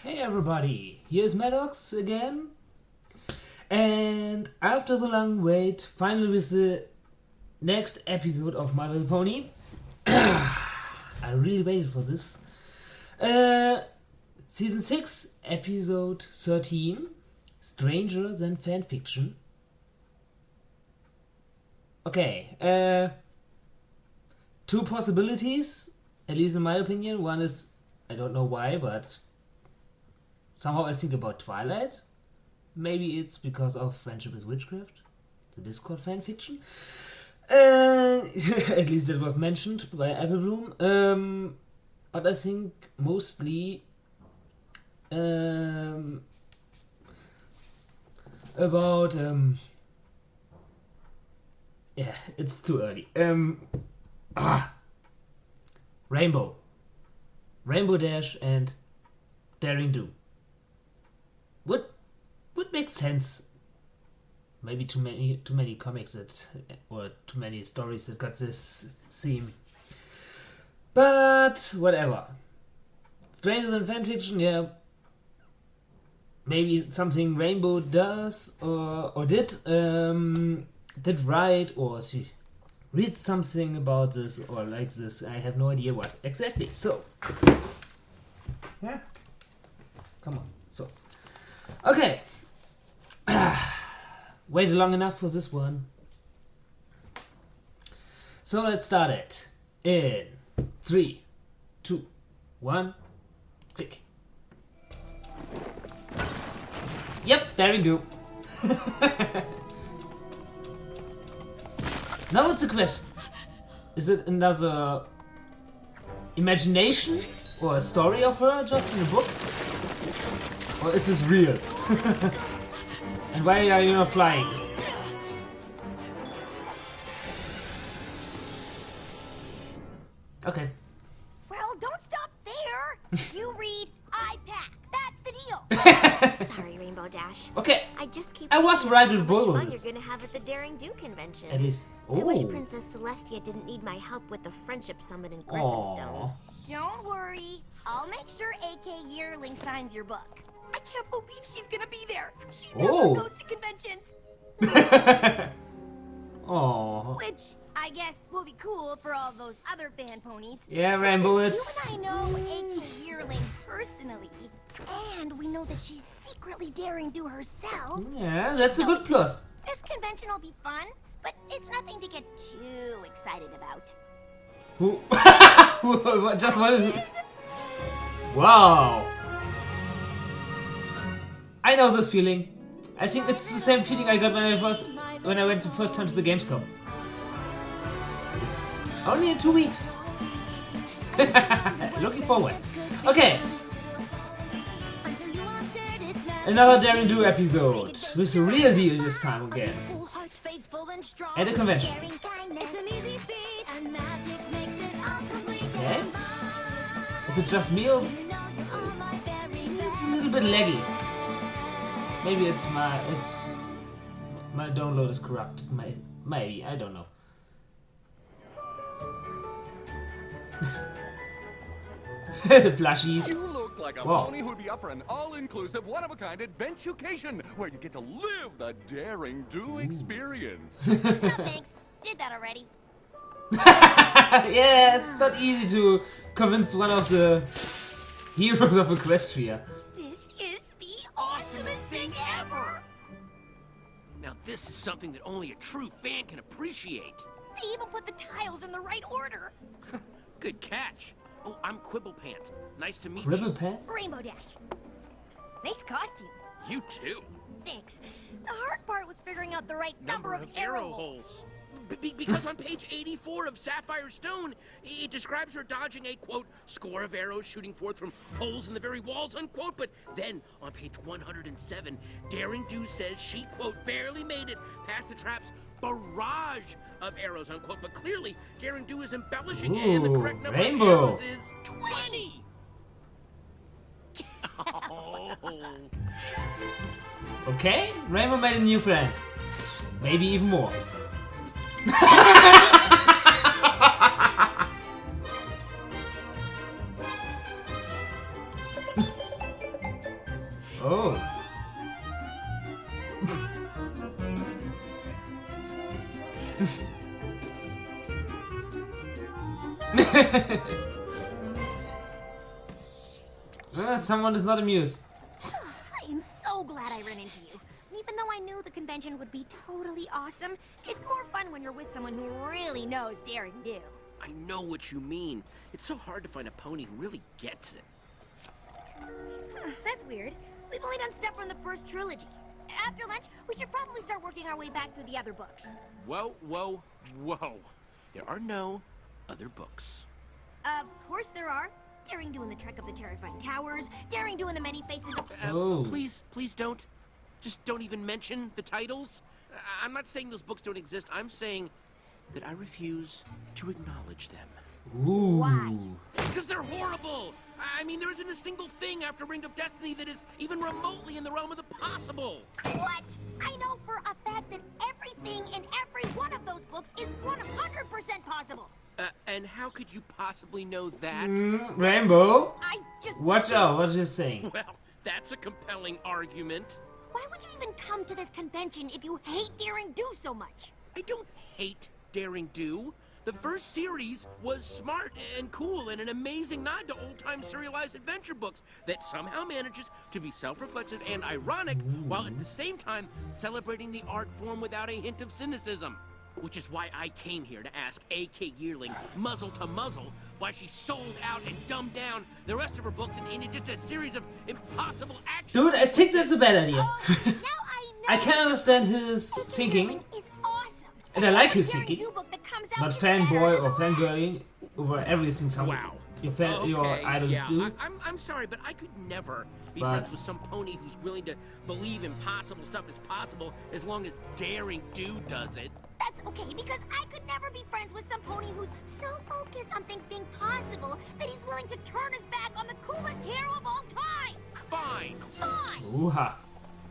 Hey everybody, here's Maddox again, and after the long wait, finally with the next episode of My Little Pony. I really waited for this. Season 6, episode 13, Stranger Than Fanfiction. Okay, two possibilities, at least in my opinion. One is, I don't know why, but somehow I think about Twilight. Maybe it's because of Friendship is Witchcraft, the Discord fanfiction. At least it was mentioned by Applebloom. But I think mostly about yeah, it's too early. Rainbow Dash and Daring Do. Would make sense. Maybe too many comics or too many stories that got this theme. But whatever. Stranger Than Fanfiction, yeah. Maybe something Rainbow does or did right, or she reads something about this or like this. I have no idea what exactly. So yeah, come on. So okay. Waited long enough for this one. So let's start it in 3, 2, 1, click. Yep, Daring Do. Now it's a question. Is it another imagination or a story of her just in a book? Or is this real? And why are you not flying? Okay. Well, don't stop there. You read, I pack. That's the deal. Sorry, Rainbow Dash. Okay. I was right with both of fun these. you're gonna have at the Daring Do convention. At least. I wish Oh. Princess Celestia didn't need my help with the Friendship Summit in Griffinstone. Aww. Don't worry. I'll make sure AK Yearling signs your book. I can't believe she's gonna be there. She never Oh. goes to conventions. Aww. Which I guess will be cool for all those other fan ponies. Yeah, Rainbow, Since it's... you and I know AK Yearling personally, and we know that she's secretly Daring Do herself. Yeah, that's a good plus. This convention will be fun, but it's nothing to get too excited about. Who? Just wanted to... Wow. I know this feeling. I think it's the same feeling I got when I went the first time to the Gamescom. It's only in 2 weeks. Looking forward. Okay. Another Daring Do episode with the real deal this time again. At a convention. Okay. Is it just me or it's a little bit laggy? Maybe it's my download is corrupt. Maybe, I don't know. Plushies. You look like a Whoa. pony who'd be up for an all-inclusive, one-of-a-kind adventucation where you get to live the Daring Do experience. No thanks. Did that already. Yeah, it's not easy to convince one of the heroes of Equestria. This is the awesomest thing ever. Now this is something that only a true fan can appreciate. They even put the tiles in the right order. Good catch. Oh, I'm Quibble Pants. Nice to meet Ribbon you. pants? Rainbow Dash. Nice costume. You too. Thanks. The hard part was figuring out the right number of arrow holes. Because on page 84 of Sapphire Stone, it describes her dodging a, quote, score of arrows shooting forth from holes in the very walls, unquote. But then, on page 107, Daring Do says she, quote, barely made it past the trap's barrage of arrows, unquote. But clearly, Daring Do is embellishing, and the correct number Rainbow. of arrows is 20! Oh. Okay, Rainbow made a new friend. Maybe even more. Oh. Someone is not amused. I am so glad I ran into you. And even though I knew the convention would be totally awesome, it's more fun when you're with someone who really knows daring do. I know what you mean. It's so hard to find a pony who really gets it. That's weird. We've only done stuff from the first trilogy. After lunch, we should probably start working our way back through the other books. Whoa, whoa, whoa. There are no other books. Of course there are. Daring doing the trek of the terrifying towers, daring doing the many faces. Oh. Please don't. Just don't even mention the titles. I'm not saying those books don't exist. I'm saying that I refuse to acknowledge them. Ooh. Why? Because they're horrible! I mean, there isn't a single thing after Ring of Destiny that is even remotely in the realm of the possible. What? I know for a fact that everything in every one of those books is 100% possible. And how could you possibly know that? Rainbow, I just... watch out what you're saying. Well, that's a compelling argument. Why would you even come to this convention if you hate daring do so much? I don't hate Daring Do. The first series was smart and cool and an amazing nod to old-time serialized adventure books that somehow manages to be self-reflexive and ironic while at the same time celebrating the art form without a hint of cynicism. Which is why I came here to ask AK Yearling, muzzle to muzzle, why she sold out and dumbed down the rest of her books and into just a series of impossible actions. Dude, I think that's a bad idea. Oh, now I know. I can understand his thinking, Is awesome. and I like his Daring thinking, Do book that comes out but is better fanboy or than the fangirling over everything someone Wow. your idol yeah, do. I'm sorry, but I could never be But- friends with some pony who's willing to believe impossible stuff is possible as long as Daring Do does it. That's okay, because I could never be friends with some pony who's so focused on things being possible that he's willing to turn his back on the coolest hero of all time. Fine. Fine. Ooh-ha.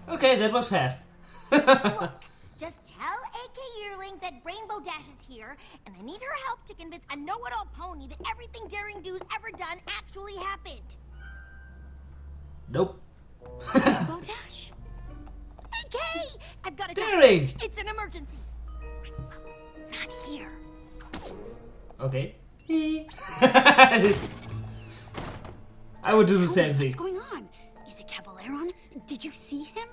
Okay, that was fast. Look, just tell AK Yearling that Rainbow Dash is here, and I need her help to convince a know-it-all pony that everything Daring Do's ever done actually happened. Nope. Rainbow Dash? AK! I've got to Daring! It's an emergency. Not here. Okay. I would do the same thing. What's going on? Is it Caballeron? Did you see him?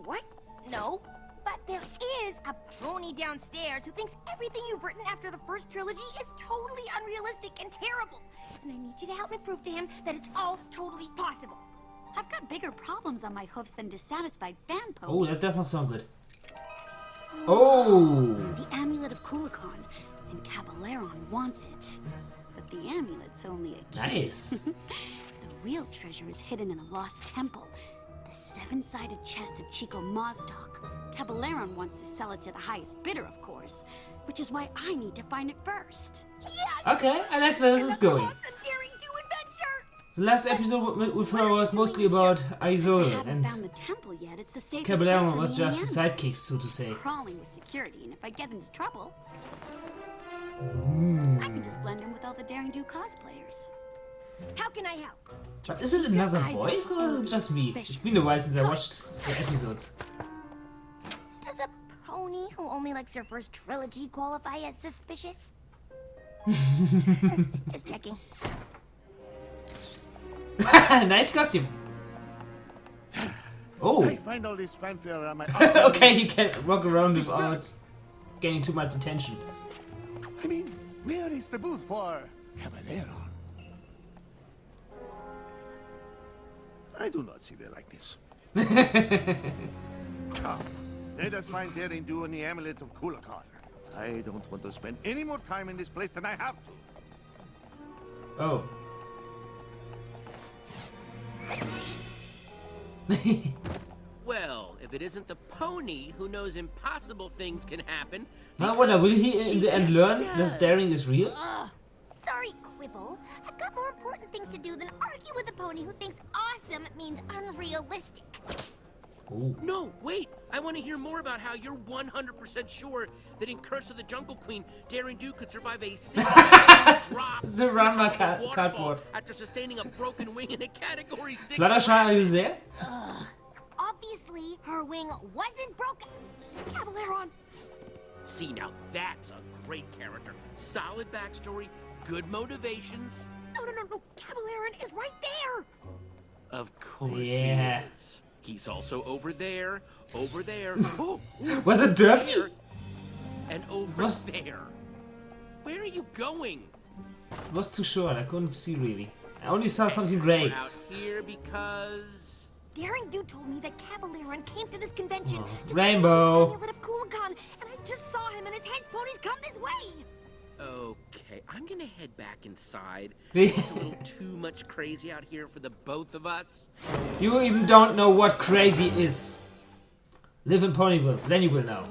What? No. But there is a pony downstairs who thinks everything you've written after the first trilogy is totally unrealistic and terrible. And I need you to help me prove to him that it's all totally possible. I've got bigger problems on my hoofs than dissatisfied fan Oh, ponies. that does not sound good. Oh! The amulet of Kulikon, and Caballeron wants it. But the amulet's only a key. Nice. The real treasure is hidden in a lost temple. The seven-sided chest of Chico Mazdoc. Caballeron wants to sell it to the highest bidder, of course. Which is why I need to find it first. Yes! Okay, I like where this is going. Awesome Daring Do adventure! The last episode with her was mostly about Since I Aizole, haven't and found the temple yet, it's the safest Caballeron place for was me just and a the sidekick, animals. so to say. Crawling with security, and if I get into trouble, Hmm. I can just blend in with all the Daring Do cosplayers. How can I help? But is it another voice, or is it just me? It's been a while since I watched the episodes. Does a pony who only likes her first trilogy qualify as suspicious? Just checking. Nice costume. Oh, I find all this fanfare on my okay, he can walk around without getting too much attention. I mean, where is the booth for Caballero? I do not see the likeness. Come, let us find Daring Do and the amulet of Kulikon. I don't want to spend any more time in this place than I have to. Oh. Well, if it isn't the pony who knows impossible things can happen. I wonder, will he in the end learn that daring is real? Sorry, Quibble. I've got more important things to do than argue with a pony who thinks awesome means unrealistic. Ooh. No, wait! I want to hear more about how you're 100% sure that in Curse of the Jungle Queen, Daring Do could survive a drop The Ranma from a waterfall cardboard. after sustaining a broken wing in a Category 6 Fluttershy, are you there? Obviously, her wing wasn't broken. Caballero, See, now that's a great character. Solid backstory, good motivations. no. Caballero is right there. Of course Yeah. he is. He's also over there. Oh, Was it Derpy? there, and over Was- there. Where are you going? It was too short, I couldn't see really. I only saw something gray. We're out here because... Daring Do told me that Caballero came to this convention to Rainbow. see the amulet of Kukulkan, and I just saw him and his hench ponies come this way. Okay, I'm gonna head back inside. you It's a little too much crazy out here for the both of us. even don't know what crazy is. Live in Ponyville, then you will know.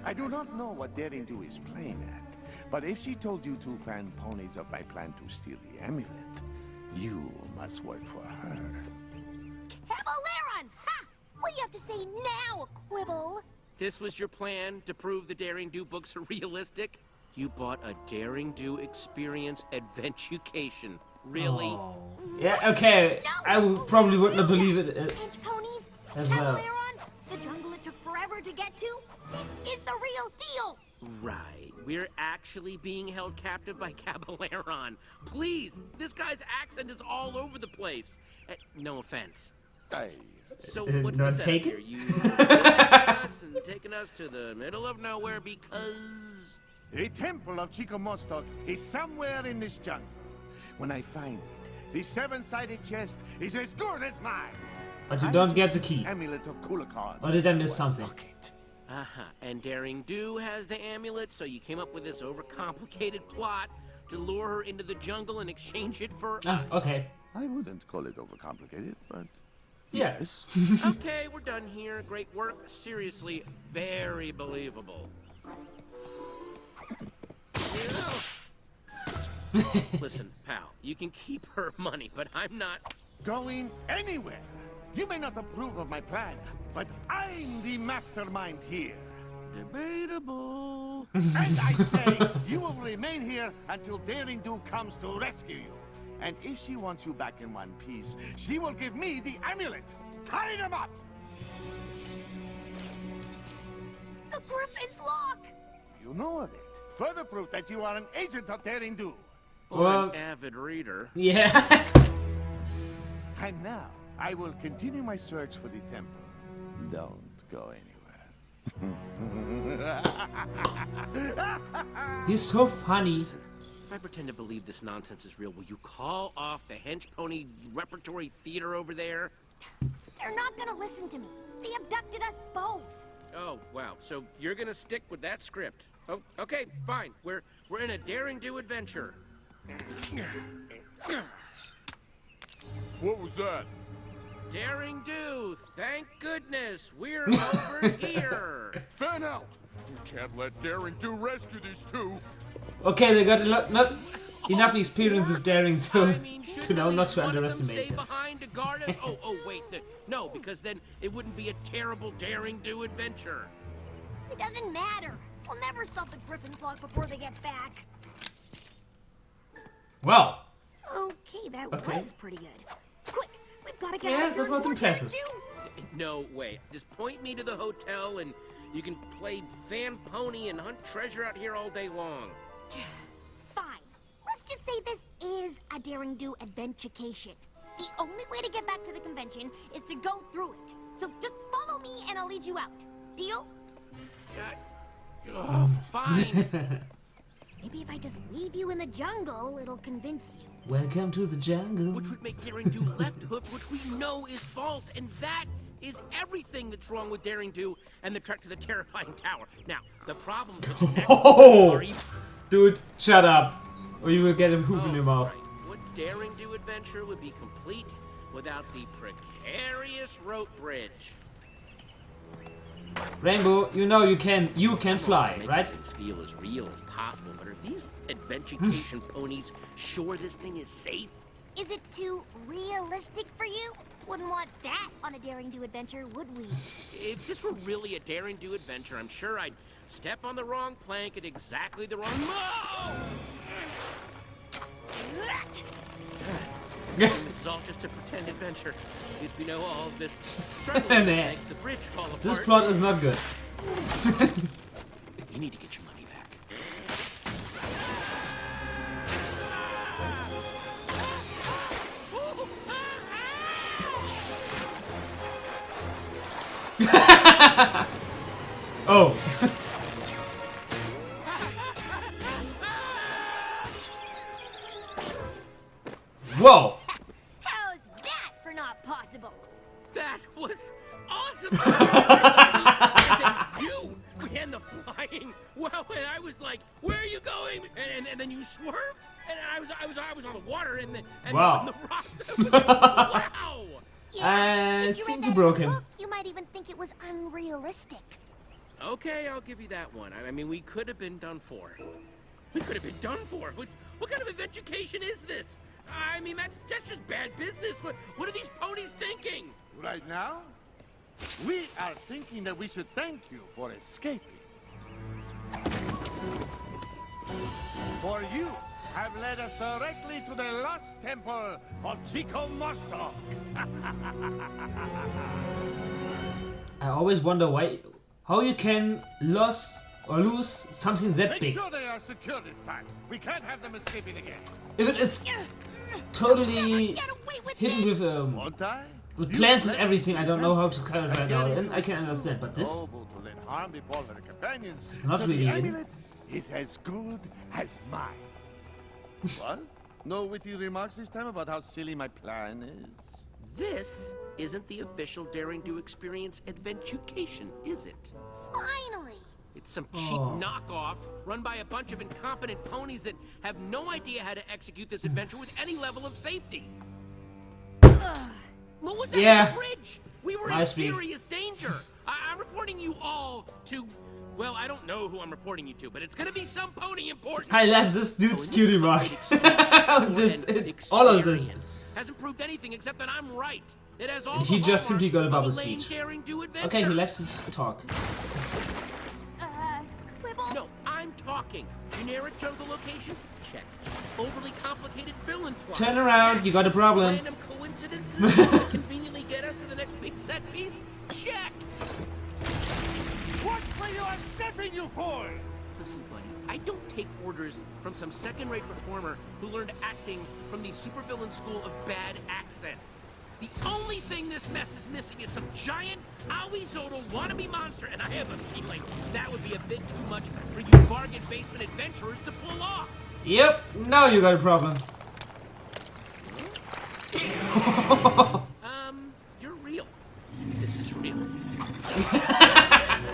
I do not know what Daring Do is playing at, but if she told you to fan ponies of my plan to steal the amulet, you must work for her. Caballero! Ha! What do you have to say now, Quibble? This was your plan to prove the Daring Do books are realistic? You bought a Daring Do experience adventucation. Really? Oh. Yeah, okay. I probably wouldn't believe it. Hench ponies? As well. Caballero? The jungle it took forever to get to? This is the real deal! Right. We're actually being held captive by Caballero. Please, this guy's accent is all over the place. No offense. So what's Not the setup taken? here? You us and taking us to the middle of nowhere because... The temple of Chico Mostok is somewhere in this jungle. When I find it, the seven-sided chest is as good as mine. But you don't get the key. Amulet of Kukulkan. Or did I miss something? Uh-huh. And Daring Do has the amulet, so you came up with this overcomplicated plot to lure her into the jungle and exchange it for Ah, us. okay. I wouldn't call it overcomplicated, but Yeah. yes. Okay, we're done here. Great work. Seriously, very believable. Listen, pal, you can keep her money, but I'm not... Going anywhere. You may not approve of my plan, but I'm the mastermind here. Debatable. And I say, you will remain here until Daring Do comes to rescue you. And if she wants you back in one piece, she will give me the amulet. Tie them up! The Griffin's lock! You know of it. Further proof that you are an agent of Daring Do. Or Well- an avid reader. Yeah. And now, I will continue my search for the temple. Don't go anywhere. He's so funny. If I pretend to believe this nonsense is real, will you call off the hench pony repertory theater over there? They're not gonna listen to me. They abducted us both. Oh, wow. So you're gonna stick with that script. Oh, okay, fine. We're in a Daring Do adventure. What was that? Daring Do, thank goodness, we're over here. Fan out! You can't let Daring Do rescue these two. Okay, they got a lot, not enough experience with Daring to I mean, to shouldn't know at not least to one of them underestimate stay them. behind to guard us? Oh, wait, no, because then it wouldn't be a terrible Daring Do adventure. It doesn't matter. We'll never solve the Griffin's lock before they get back. Well, Okay, that Okay. was pretty good. Quick, we've gotta get Yeah, out of here. that was before Daring impressive. Do. No way. Just point me to the hotel and you can play fan pony and hunt treasure out here all day long. Fine. Let's just say this is a Daring Do adventurecation. The only way to get back to the convention is to go through it. So just follow me and I'll lead you out. Deal? Fine. Maybe if I just leave you in the jungle, it'll convince you. welcome to the jungle. Which would make Daring Do left hook, which we know is false, and that is everything that's wrong with Daring Do and the trek to the terrifying tower. Now, the problem is Oh, dude, shut up, or you will get a hoof in your mouth. Right. What Daring Do adventure would be complete without the precarious rope bridge? Rainbow, you know you can fly, Make right? things feel as real as possible, but are these adventurecation ponies sure this thing is safe? Is it too realistic for you? Wouldn't want that on a daring do adventure, would we? If this were really a daring do adventure, I'm sure I'd step on the wrong plank at exactly the wrong This is all just a pretend adventure. At least we know all of this struggle to make the bridge fall apart. This plot is not good. You need to get your money back. Oh. Whoa. How's that for not possible? That was awesome! And then you began the flying. Well, and I was like, "Where are you going?" And then you swerved, and I was on the water, and Wow. the rocks. Wow! Yeah, if you think read you that broke in the him. book, you might even think it was unrealistic. Okay, I'll give you that one. I mean, we could have been done for. We could have been done for. What kind of education is this? I mean, that's just bad business. What are these ponies thinking? Right now, we are thinking that we should thank you for escaping. For you have led us directly to the lost temple of Chico Mostok. I always wonder how you can lose something that Make big. sure they are secure this time. We can't have them escaping again. If it is totally Get away with hidden this! Won't I? with plants and everything, I don't know how to cover that out, and I can understand. But this, Noble to let harm befall their companions. Not so really the hidden. amulet is as good as mine. What? No witty remarks this time about how silly my plan is? This isn't the official Daring Do Experience Adventucation, is it? Finally! It's some cheap knockoff run by a bunch of incompetent ponies that have no idea how to execute this adventure with any level of safety. What was that Yeah. on the bridge? We were My in speed. serious danger. I'm reporting you all to... Well, I don't know who I'm reporting you to, but it's gonna be some pony important. I love this dude's So in cutie this mark. complicated This, experience, all of this. hasn't proved anything except that I'm right. It has all And he the just simply got a hallmarks bubble of lame speech. Daring Do adventure. Okay, he likes to talk. Quibble? No, I'm talking. Generic jungle locations? Check. Overly complicated villain plot? Turn around, you got a problem. Random coincidences that conveniently get us to the next big set piece? Check! Watch where you are stepping, you fool! Listen, buddy, I don't take orders from some second-rate performer who learned acting from the supervillain school of bad accents. The only thing this mess is missing is some giant, owie-zodal wannabe monster, and I have a feeling that would be a bit too much for you bargain basement adventurers to pull off. Yep, now you got a problem. You're real. This is real.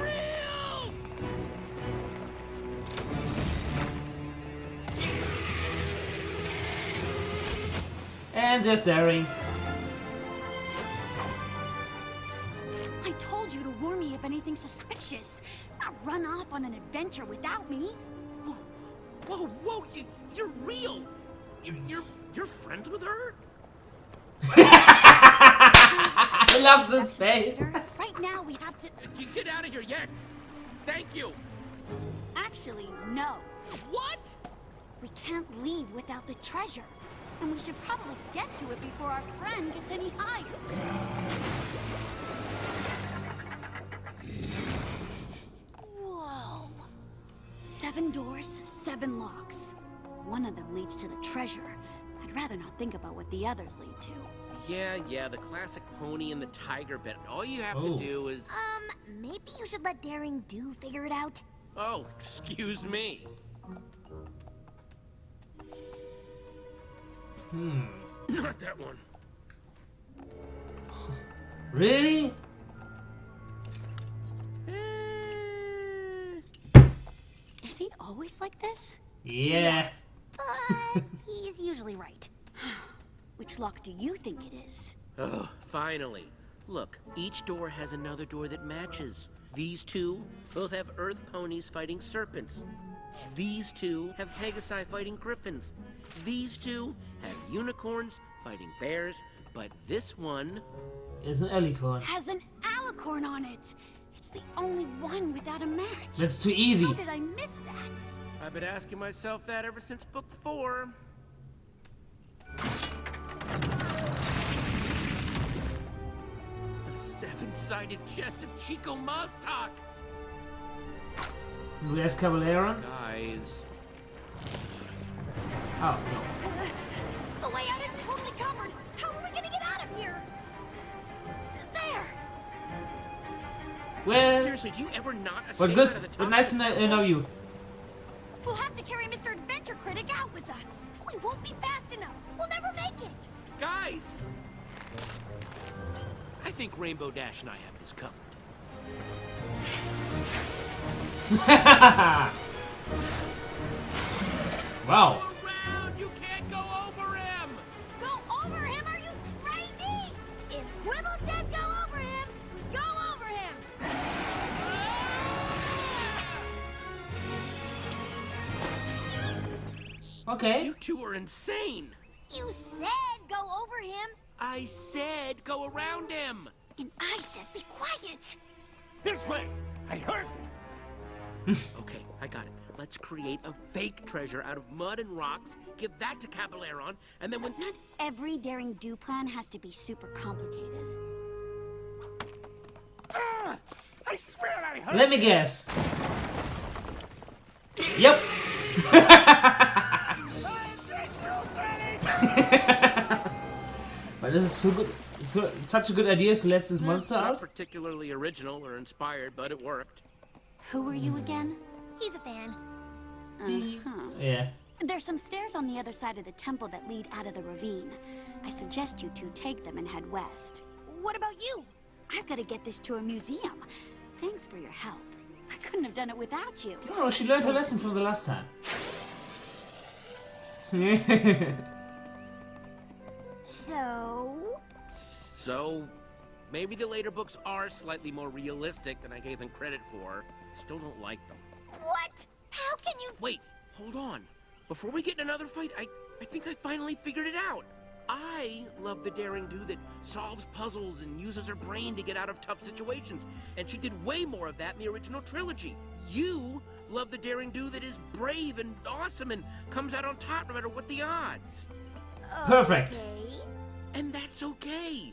Real! And they're staring. I told you to warn me if anything suspicious. Not run off on an adventure without me. Whoa, you're real. You're friends with her? He loves this face. Right now we have to... You get out of here, yes. Thank you. Actually, no. What? We can't leave without the treasure. And we should probably get to it before our friend gets any higher. Whoa. 7 doors, 7 locks. One of them leads to the treasure. I'd rather not think about what the others lead to. Yeah, the classic pony and the tiger bit. All you have Oh. to do is... Maybe you should let Daring Do figure it out. Oh, excuse me. Not that one. Really? Is he always like this? Yeah. But he's usually right. Which lock do you think it is? Oh, finally. Look, each door has another door that matches. These two both have earth ponies fighting serpents. These two have Pegasi fighting griffins. These two have unicorns fighting bears. But this one... is an alicorn. Has an alicorn on it. It's the only one without a match. That's too easy. How did I miss that? I've been asking myself that ever since book 4. The seven-sided chest of Chico Maztak. Where's Caballero? Guys. Oh, no. The way out is totally covered. How are we gonna get out of here? There. Well, Seriously, do you ever not but escape good, out of the top but nice of to the know you. We'll have to carry Mr. Adventure Critic out with us. We won't be fast enough. We'll never make it. Guys! I think Rainbow Dash and I have this covered. Wow. Go around! You can't go over him! Go over him? Are you crazy? If Quibble says go over him, go over him. Okay. You two are insane! You said go over him. I said go around him! And I said be quiet. This way! I heard Okay, I got it. Let's create a fake treasure out of mud and rocks, give that to Caballero, and then when... Not every daring do plan has to be super complicated. I swear I heard Let me guess. Yep. But this is so good. Such a good idea, so let this monster Not out. particularly original or inspired, but it worked. Who were you again? He's a fan. Yeah. There's some stairs on the other side of the temple that lead out of the ravine. I suggest you two take them and head west. What about you? I've got to get this to a museum. Thanks for your help. I couldn't have done it without you. Oh, she learned her lesson from the last time. So, maybe the later books are slightly more realistic than I gave them credit for. Still don't like them. What? How can you? Wait, hold on. Before we get in another fight, I think I finally figured it out. I love the daring do that solves puzzles and uses her brain to get out of tough situations. And she did way more of that in the original trilogy. You love the daring do that is brave and awesome and comes out on top no matter what the odds. Perfect. Okay. And that's okay.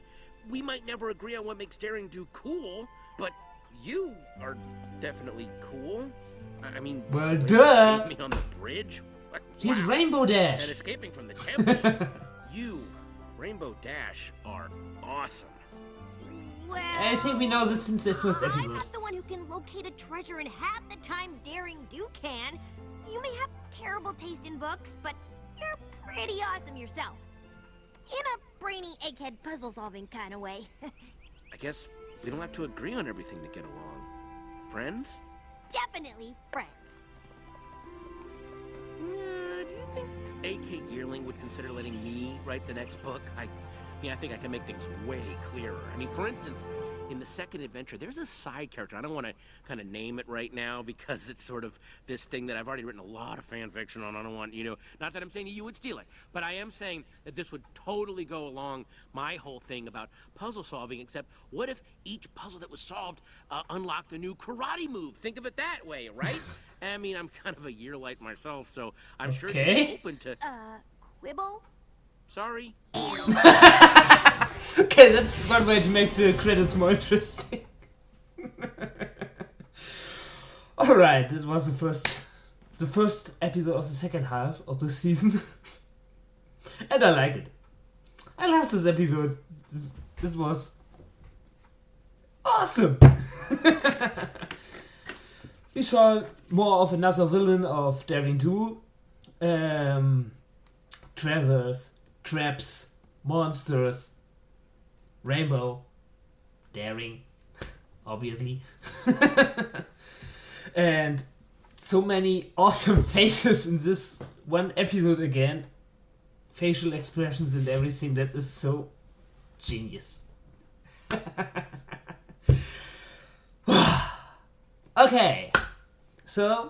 We might never agree on what makes daring do cool, but you are definitely cool. I mean, Well, the way you duh. saved me on the bridge. She's Wow. Rainbow And Dash. escaping from the temple. You, Rainbow Dash, are awesome. Well, I think we know this since the first I'm episode. not the one who can locate a treasure in half the time Daring Do can. You may have terrible taste in books, but you're pretty awesome yourself. In a brainy egghead puzzle-solving kind of way. I guess we don't have to agree on everything to get along. Friends? Definitely friends. Do you think A.K. Yearling would consider letting me write the next book? I think I can make things way clearer. I mean, for instance, in the second adventure, there's a side character. I don't want to kind of name it right now because it's sort of this thing that I've already written a lot of fan fiction on. I don't want, not that I'm saying that you would steal it, but I am saying that this would totally go along my whole thing about puzzle solving, except what if each puzzle that was solved unlocked a new karate move? Think of it that way, right? I mean, I'm kind of a yearlight myself, so I'm sure she'd Okay. be open to... Quibble? Sorry? Okay, that's one way to make the credits more interesting. Alright, that was the first episode of the second half of the season. And I like it. I love this episode. This was awesome. We saw more of another villain of Daring Do. Treasures, traps, monsters, Rainbow, Daring, obviously. And so many awesome faces in this one episode again. Facial expressions and everything that is so genius. Okay, so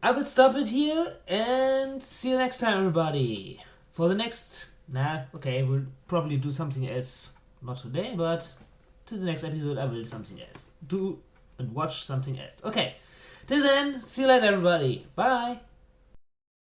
I will stop it here and see you next time, everybody, for the next Nah, okay, we'll probably do something else. Not today, but to the next episode I will do something else. Do and watch something else. Okay, till then, see you later everybody. Bye!